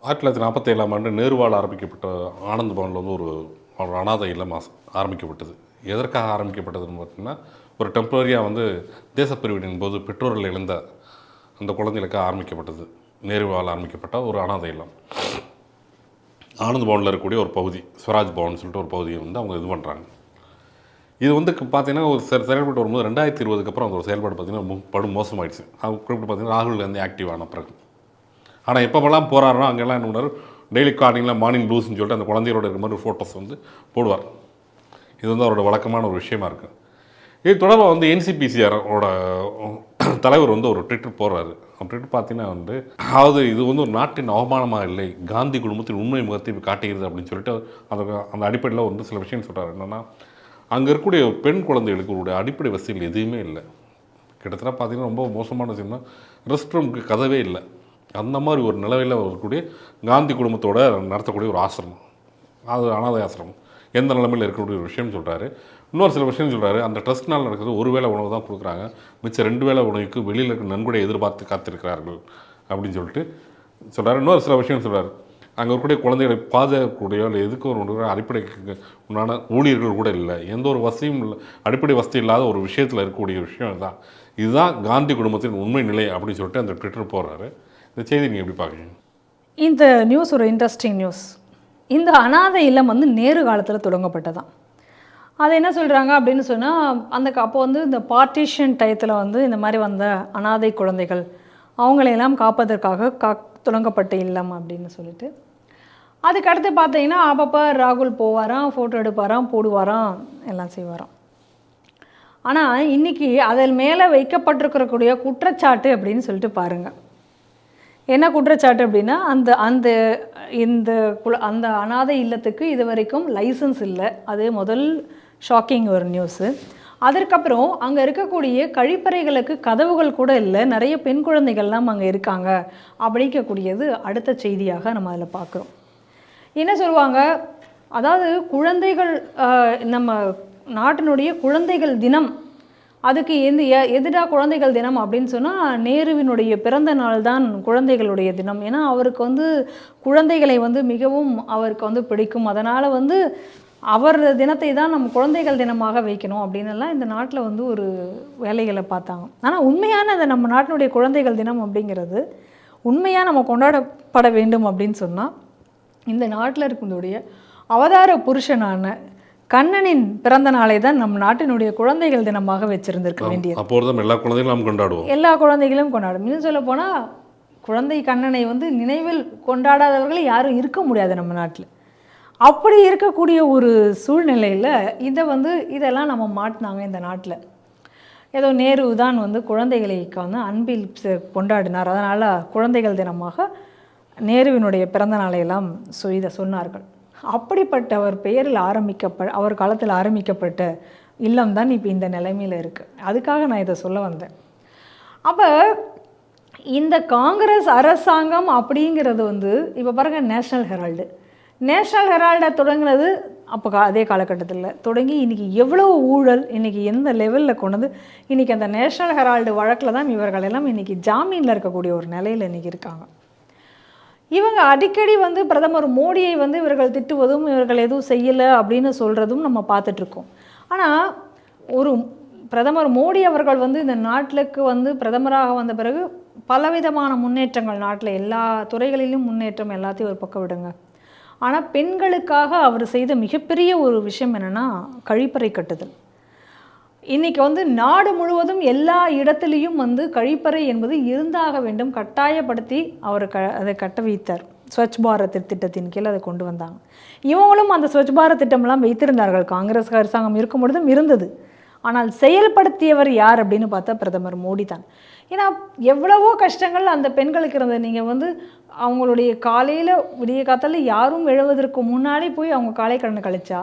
1947ஆம் ஆண்டு நேருவால் ஆரம்பிக்கப்பட்ட ஆனந்த் பவனில் வந்து ஒரு அனாதை இல்லம் ஆரம்பிக்கப்பட்டது. எதற்காக ஆரம்பிக்கப்பட்டதுன்னு பார்த்தீங்கன்னா, ஒரு டெம்பரரியாக வந்து தேசப்பிரிவினையின் போது பெற்றோர்கள் இழந்த அந்த குழந்தைகளுக்காக ஆரம்பிக்கப்பட்டது. நேருவால் ஆரம்பிக்கப்பட்ட ஒரு அனாதை இல்லம். ஆனந்த் பவனில் இருக்கக்கூடிய ஒரு பகுதி, ஸ்வராஜ் பவன் சொல்லிட்டு ஒரு பகுதியை வந்து அவங்க இது பண்ணுறாங்க. இது வந்து பார்த்தீங்கன்னா ஒரு செயல்பட்டு வரும்போது 2020க்கு அப்புறம் அந்த ஒரு செயல்பாடு பார்த்தீங்கன்னா படும் மோசமாயிடுச்சு. அது குறிப்பிட்டு பார்த்தீங்கன்னா ராகுல் காந்தி ஆக்டிவ் ஆன பிறகு. ஆனால் எப்போவெல்லாம் போகிறாரோ அங்கெல்லாம் என்ன பண்ணுவார், டெய்லி மார்னிங் ப்ளூஸ்ன்னு சொல்லிட்டு அந்த குழந்தையோட இருக்கிற மாதிரி ஃபோட்டோஸ் வந்து போடுவார். இது வந்து அவரோட வழக்கமான ஒரு விஷயமா இருக்குது. இது தொடர்பாக வந்து என்சிபிசிஆரோட தலைவர் வந்து ஒரு ட்விட்டர் போடுறாரு. அந்த ட்விட்டர் பார்த்தீங்கன்னா வந்து, அதாவது இது வந்து ஒரு நாட்டின் அவமானமாக இல்லை, காந்தி குடும்பத்தின் உண்மை முகத்தை இப்போ காட்டுகிறது அப்படின்னு சொல்லிட்டு அந்த அடிப்படையில் வந்து சில விஷயம் சொல்கிறார். என்னென்னா, அங்கே இருக்கக்கூடிய பெண் குழந்தைகளுக்கு ஒரு அடிப்படை வசதிகள் எதுவுமே இல்லை. கிட்டத்தட்ட பார்த்தீங்கன்னா ரொம்ப மோசமான விஷயம்னா, ரெஸ்ட் ரூமுக்கு கதவே இல்லை. அந்த மாதிரி ஒரு நிலவையில் இருக்கக்கூடிய காந்தி குடும்பத்தோடு நடத்தக்கூடிய ஒரு ஆசிரமம், அது அனாதை ஆசிரமம், எந்த நிலைமையில் இருக்கக்கூடிய ஒரு விஷயம் சொல்கிறாரு. இன்னொரு சில விஷயம் சொல்கிறாரு. அந்த ட்ரஸ்ட்னால் நடக்கிறது ஒரு வேளை உணவு தான் கொடுக்குறாங்க, மிச்சம் 2 வேளை உணவுக்கு வெளியில் இருக்க நன்கொடை எதிர்பார்த்து காத்திருக்கிறார்கள் அப்படின்னு சொல்லிட்டு சொல்கிறார். இன்னொரு சில விஷயம் சொல்கிறார். அங்கே இருக்கக்கூடிய குழந்தைகளை பாதுகாக்கக்கூடிய இல்லை எதுக்கு ஒரு அடிப்படைக்கு உண்டான ஊழியர்கள் கூட இல்லை, எந்த ஒரு வசதியும் இல்லை, அடிப்படை வசதி இல்லாத ஒரு விஷயத்தில் இருக்கக்கூடிய விஷயம் தான். இதுதான் காந்தி குடும்பத்தின் உண்மை நிலை அப்படின்னு சொல்லிட்டு அந்த ட்விட்டர் போடுறாரு. இந்த செய்தி நீங்கள் எப்படி பார்க்குறீங்க? இந்த நியூஸ் ஒரு இன்ட்ரெஸ்டிங் நியூஸ். இந்த அனாதை இல்லம் வந்து நேரு காலத்தில் தொடங்கப்பட்டதான். அது என்ன சொல்கிறாங்க அப்படின்னு சொன்னால், அப்போ வந்து இந்த பார்ட்டிஷன் டயத்தில் வந்து இந்த மாதிரி வந்த அனாதை குழந்தைகள் அவங்களையெல்லாம் காப்பதற்காக தொடங்கப்பட்ட இல்லம் அப்படின்னு சொல்லிட்டு, அதுக்கடுத்து பார்த்தீங்கன்னா அப்பப்போ ராகுல் போவாராம், ஃபோட்டோ எடுப்பாராம், போடுவாராம், எல்லாம் செய்வாராம். ஆனால் இன்றைக்கி அதில் மேலே வைக்கப்பட்டிருக்கக்கூடிய குற்றச்சாட்டு அப்படின்னு சொல்லிட்டு பாருங்கள். என்ன குற்றச்சாட்டு அப்படின்னா, அந்த அனாதை இல்லத்துக்கு இது வரைக்கும் லைசன்ஸ் இல்லை. அது முதல் ஷாக்கிங் ஒரு நியூஸு. அதற்கப்புறம் அங்கே இருக்கக்கூடிய கழிப்பறைகளுக்கு கதவுகள் கூட இல்லை, நிறைய பெண் குழந்தைகள்லாம் அங்கே இருக்காங்க அப்படிங்கக்கூடியது அடுத்த செய்தியாக நம்ம அதில் பார்க்குறோம். என்ன சொல்லுவாங்க, அதாவது குழந்தைகள், நம்ம நாட்டினுடைய குழந்தைகள் தினம், அதுக்கு எதிராக குழந்தைகள் தினம் அப்படின்னு சொன்னால் நேருவினுடைய பிறந்த நாள் தான் குழந்தைகளுடைய தினம். ஏன்னா அவருக்கு வந்து குழந்தைகளை வந்து மிகவும் அவருக்கு வந்து பிடிக்கும். அதனால் வந்து அவர் தினத்தை தான் நம்ம குழந்தைகள் தினமாக வைக்கணும் அப்படின்னுலாம் இந்த நாட்டில் வந்து ஒரு வேலைகளை பார்த்தாங்க. ஆனால் உண்மையான அந்த நம்ம நாட்டினுடைய குழந்தைகள் தினம் அப்படிங்கிறது உண்மையாக நம்ம கொண்டாடப்பட வேண்டும் அப்படின்னு சொன்னால், இந்த நாட்டில் இருக்கக்கூடிய அவதார புருஷனான கண்ணனின் பிறந்த நாளை தான் நம் நாட்டினுடைய குழந்தைகள் தினமாக வச்சிருந்திருக்க வேண்டியது. அப்போது தான் எல்லா குழந்தைகளும் நாம் கொண்டாடுவோம். எல்லா குழந்தைகளும் கொண்டாடும். இன்னும் சொல்ல போனால் குழந்தை கண்ணனை வந்து நினைவில் கொண்டாடாதவர்கள் யாரும் இருக்க முடியாது நம்ம நாட்டில். அப்படி இருக்கக்கூடிய ஒரு சூழ்நிலையில் இதெல்லாம் நம்ம மாட்டினாங்க இந்த நாட்டில். ஏதோ நேரு தான் வந்து குழந்தைகளை வந்து அன்பில் கொண்டாடினார், அதனால் குழந்தைகள் தினமாக நேருவினுடைய பிறந்த நாளையெல்லாம் இதை சொன்னார்கள். அப்படிப்பட்டவர் பெயரில் அவர் காலத்தில் ஆரம்பிக்கப்பட்ட இல்லம் தான் இப்போ இந்த நிலைமையில் இருக்குது. அதுக்காக நான் இதை சொல்ல வந்தேன். அப்போ இந்த காங்கிரஸ் அரசாங்கம் அப்படிங்கிறது வந்து இப்போ பாருங்கள், நேஷ்னல் ஹெரால்டை தொடங்கினது அப்போ அதே காலகட்டத்தில் தொடங்கி இன்றைக்கி எவ்வளோ ஊழல், இன்றைக்கி எந்த லெவலில் கொண்டு இன்றைக்கி அந்த நேஷ்னல் ஹெரால்டு வழக்கில் தான் இவர்களெல்லாம் இன்றைக்கி ஜாமீனில் இருக்கக்கூடிய ஒரு நிலையில் இன்றைக்கி இருக்காங்க. இவங்க அடிக்கடி வந்து பிரதமர் மோடியை வந்து இவர்கள் திட்டுவதும், இவர்கள் எதுவும் செய்யலை அப்படின்னு சொல்கிறதும் நம்ம பார்த்துட்ருக்கோம். ஆனால் ஒரு பிரதமர் மோடி அவர்கள் வந்து இந்த நாட்டிற்கு வந்து பிரதமராக வந்த பிறகு பலவிதமான முன்னேற்றங்கள், நாட்டில் எல்லா துறைகளிலும் முன்னேற்றம், எல்லாத்தையும் ஒரு பக்கம் விடுங்க. ஆனால் பெண்களுக்காக அவர் செய்த மிகப்பெரிய ஒரு விஷயம் என்னென்னா கழிப்பறை கட்டுதல். இன்றைக்கி வந்து நாடு முழுவதும் எல்லா இடத்துலையும் வந்து கழிப்பறை என்பது இருந்தாக வேண்டும், கட்டாயப்படுத்தி அவர் அதை கட்ட வைத்தார். ஸ்வச் பாரத் திட்டத்தின் கீழ் அதை கொண்டு வந்தாங்க. இவங்களும் அந்த ஸ்வச் பாரத் திட்டமெல்லாம் வைத்திருந்தார்கள், காங்கிரஸ் அரசாங்கம் இருக்கும் பொழுதும் இருந்தது. ஆனால் செயல்படுத்தியவர் யார் அப்படின்னு பார்த்தா பிரதமர் மோடி தான். ஏன்னா எவ்வளவோ கஷ்டங்கள் அந்த பெண்களுக்கு இருந்தது. நீங்கள் வந்து அவங்களுடைய காலையில் விடிய காத்தால யாரும் எழுவதற்கு முன்னாடி போய் அவங்க காலை கடன் கழிச்சா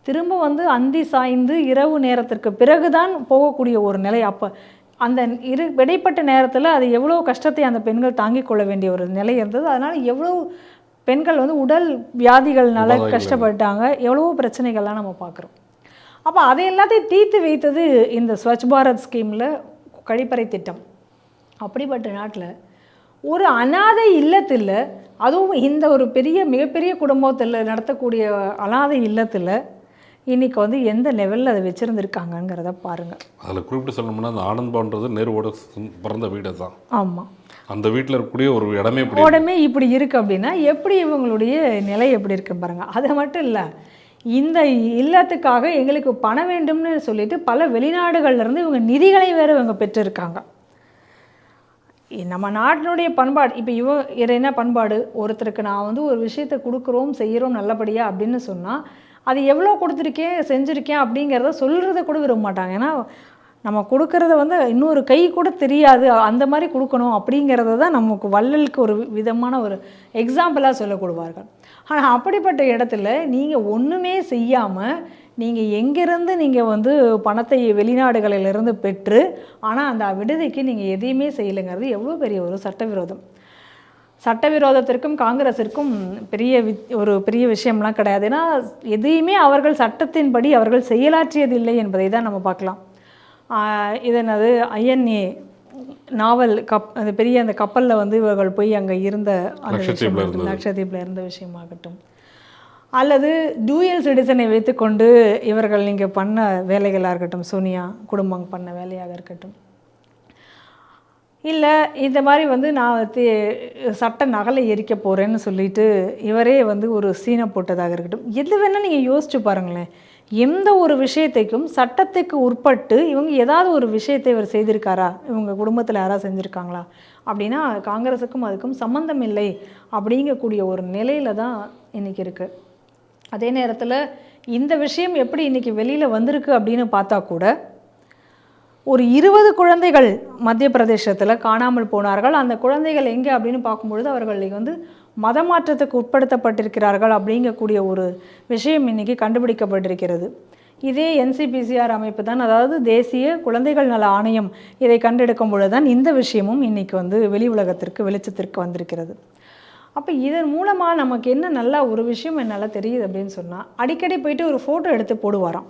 திரும்ப வந்து அந்தி சாய்ந்து இரவு நேரத்திற்கு பிறகுதான் போகக்கூடிய ஒரு நிலை. அப்போ அந்த இடைப்பட்ட நேரத்தில் அது எவ்வளோ கஷ்டத்தை அந்த பெண்கள் தாங்கிக் கொள்ள வேண்டிய ஒரு நிலை இருந்தது. அதனால் எவ்வளோ பெண்கள் வந்து உடல் வியாதிகள்னால கஷ்டப்பட்டாங்க, எவ்வளவோ பிரச்சனைகள்லாம் நம்ம பார்க்குறோம். அப்போ அதை எல்லாத்தையும் தீர்த்து வைத்தது இந்த ஸ்வச் பாரத் ஸ்கீமில் கழிப்பறை திட்டம். அப்படிப்பட்ட நாட்டில் ஒரு அனாதை இல்லத்தில், அதுவும் இந்த ஒரு மிகப்பெரிய குடும்பத்தில் நடத்தக்கூடிய அனாதை இல்லத்தில் இன்றைக்கி வந்து எந்த லெவலில் அதை வச்சுருந்துருக்காங்கங்கிறத பாருங்கள். அதில் குறிப்பிட்டு சொல்லணும்னா அந்த ஆனந்த் பவன்றது நேருவோட பிறந்த வீடு தான். ஆமாம். அந்த வீட்டில் இருக்கக்கூடிய ஒரு இடமே இப்படி இருக்குது அப்படின்னா எப்படி இவங்களுடைய நிலை எப்படி இருக்குன்னு பாருங்கள். அது மட்டும் இல்லை, இந்த இல்லத்துக்காக எங்களுக்கு பணம் வேண்டும்னு சொல்லிட்டு பல வெளிநாடுகள்லேருந்து இவங்க நிதிகளை வேறு இவங்க பெற்றிருக்காங்க. நம்ம நாட்டினுடைய பண்பாடு இப்போ என்ன பண்பாடு, ஒருத்தருக்கு நான் வந்து ஒரு விஷயத்தை கொடுக்குறோம் செய்கிறோம் நல்லபடியாக அப்படின்னு சொன்னால் அது எவ்வளோ கொடுத்துருக்கேன் செஞ்சுருக்கேன் அப்படிங்கிறத சொல்கிறத கூட விரும்ப மாட்டாங்க. ஏன்னா நம்ம கொடுக்கறத வந்து இன்னொரு கை கூட தெரியாது, அந்த மாதிரி கொடுக்கணும் அப்படிங்கிறத தான் நமக்கு வள்ளலுக்கு ஒரு விதமான ஒரு எக்ஸாம்பிளாக சொல்லக்கூடுவார்கள். ஆனால் அப்படிப்பட்ட இடத்துல நீங்கள் ஒன்றுமே செய்யாமல் நீங்கள் எங்கேருந்து நீங்கள் வந்து பணத்தை வெளிநாடுகளிலிருந்து பெற்று ஆனால் அந்த விடுதிக்கு நீங்கள் எதையுமே செய்யலைங்கிறது எவ்வளோ பெரிய ஒரு சட்டவிரோதம். சட்டவிரோதத்திற்கும் காங்கிரஸிற்கும் ஒரு பெரிய விஷயம்லாம் கிடையாது. ஏன்னா எதையுமே அவர்கள் சட்டத்தின்படி அவர்கள் செயலாற்றியதில்லை என்பதை தான் நம்ம பார்க்கலாம். இதனது ஐஎன்ஏ நாவல் அந்த பெரிய அந்த கப்பலில் வந்து இவர்கள் போய் அங்கே இருந்த அந்த விஷயம், லட்சத்தீவில் இருந்த விஷயமாகட்டும், அல்லது டூயல் சிட்டிசனை வைத்துக்கொண்டு இவர்கள் நீங்கள் பண்ண வேலைகளாக இருக்கட்டும், சோனியா குடும்பம் பண்ண வேலையாக இருக்கட்டும், இல்லை இந்த மாதிரி வந்து நான் சட்ட நகலை எரிக்க போகிறேன்னு சொல்லிட்டு இவரே வந்து ஒரு சீனை போட்டதாக இருக்கட்டும், எது வேணால் நீங்கள் யோசிச்சு பாருங்களேன். எந்த ஒரு விஷயத்தைக்கும் சட்டத்துக்கு உட்பட்டு இவங்க ஏதாவது ஒரு விஷயத்தை இவர் செய்திருக்காரா, இவங்க குடும்பத்தில் யாராவது செஞ்சுருக்காங்களா அப்படின்னா காங்கிரஸுக்கும் அதுக்கும் சம்மந்தம் இல்லை அப்படிங்கக்கூடிய ஒரு நிலையில தான் இன்றைக்கி இருக்குது. அதே நேரத்தில் இந்த விஷயம் எப்படி இன்றைக்கி வெளியில் வந்திருக்கு அப்படின்னு பார்த்தா கூட, ஒரு 20 குழந்தைகள் மத்திய பிரதேசத்தில் காணாமல் போனார்கள். அந்த குழந்தைகள் எங்கே அப்படின்னு பார்க்கும்பொழுது அவர்கள் வந்து மதமாற்றத்துக்கு உட்படுத்தப்பட்டிருக்கிறார்கள் அப்படிங்கக்கூடிய ஒரு விஷயம் இன்றைக்கி கண்டுபிடிக்கப்பட்டிருக்கிறது. இதே NCPCR அமைப்பு தான், அதாவது தேசிய குழந்தைகள் நல ஆணையம், இதை கண்டெடுக்கும் பொழுது தான் இந்த விஷயமும் இன்றைக்கி வந்து வெளிச்சத்திற்கு வந்திருக்கிறது. அப்போ இதன் மூலமாக நமக்கு என்ன நல்லா ஒரு விஷயம் என்னால் தெரியுது அப்படின்னு சொன்னால், அடிக்கடி போயிட்டு ஒரு ஃபோட்டோ எடுத்து போடுவாராம்.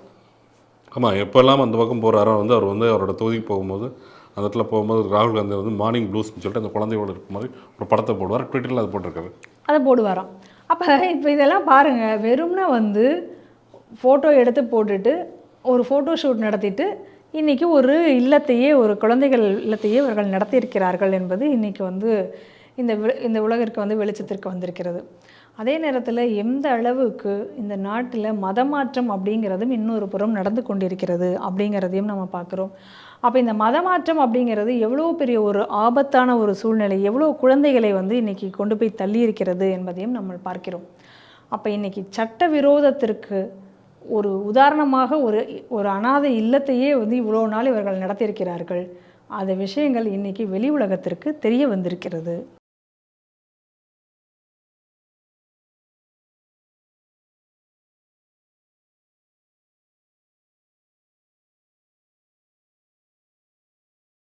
ஆமாம், எப்போல்லாம் அந்த பக்கம் போகிறாரோ வந்து அவர் வந்து அவரோட தொகுதிக்கு போகும்போது அந்த இடத்துல போகும்போது ராகுல் காந்தி வந்து மார்னிங் ப்ளூஸ்ன்னு சொல்லிட்டு அந்த குழந்தையோடு இருக்க மாதிரி ஒரு படத்தை போடுவார். ட்விட்டரில் அதை போட்டிருக்காரு, அதை போடுவாராம். அப்போ இப்போ இதெல்லாம் பாருங்கள், வெறும்னா வந்து ஃபோட்டோ எடுத்து போட்டுட்டு ஒரு ஃபோட்டோ ஷூட் நடத்திட்டு இன்றைக்கி ஒரு இல்லத்தையே, ஒரு குழந்தைகள் இல்லத்தையே இவர்கள் நடத்தியிருக்கிறார்கள் என்பது இன்றைக்கி வந்து இந்த உலகிற்கு வந்து வெளிச்சத்திற்கு வந்திருக்கிறது. அதே நேரத்தில் எந்த அளவுக்கு இந்த நாட்டில் மதமாற்றம் அப்படிங்கிறதும் இன்னொரு புறம் நடந்து கொண்டிருக்கிறது அப்படிங்கிறதையும் நம்ம பார்க்குறோம். அப்போ இந்த மதமாற்றம் அப்படிங்கிறது எவ்வளோ பெரிய ஒரு ஆபத்தான ஒரு சூழ்நிலை, எவ்வளோ குழந்தைகளை வந்து இன்றைக்கி கொண்டு போய் தள்ளி இருக்கிறது என்பதையும் நம்ம பார்க்கிறோம். அப்போ இன்றைக்கி சட்டவிரோதத்திற்கு ஒரு உதாரணமாக ஒரு அனாதை இல்லத்தையே வந்து இவ்வளோ நாள் இவர்கள் நடத்தியிருக்கிறார்கள். அந்த விஷயங்கள் இன்றைக்கி வெளி உலகத்திற்கு தெரிய வந்திருக்கிறது.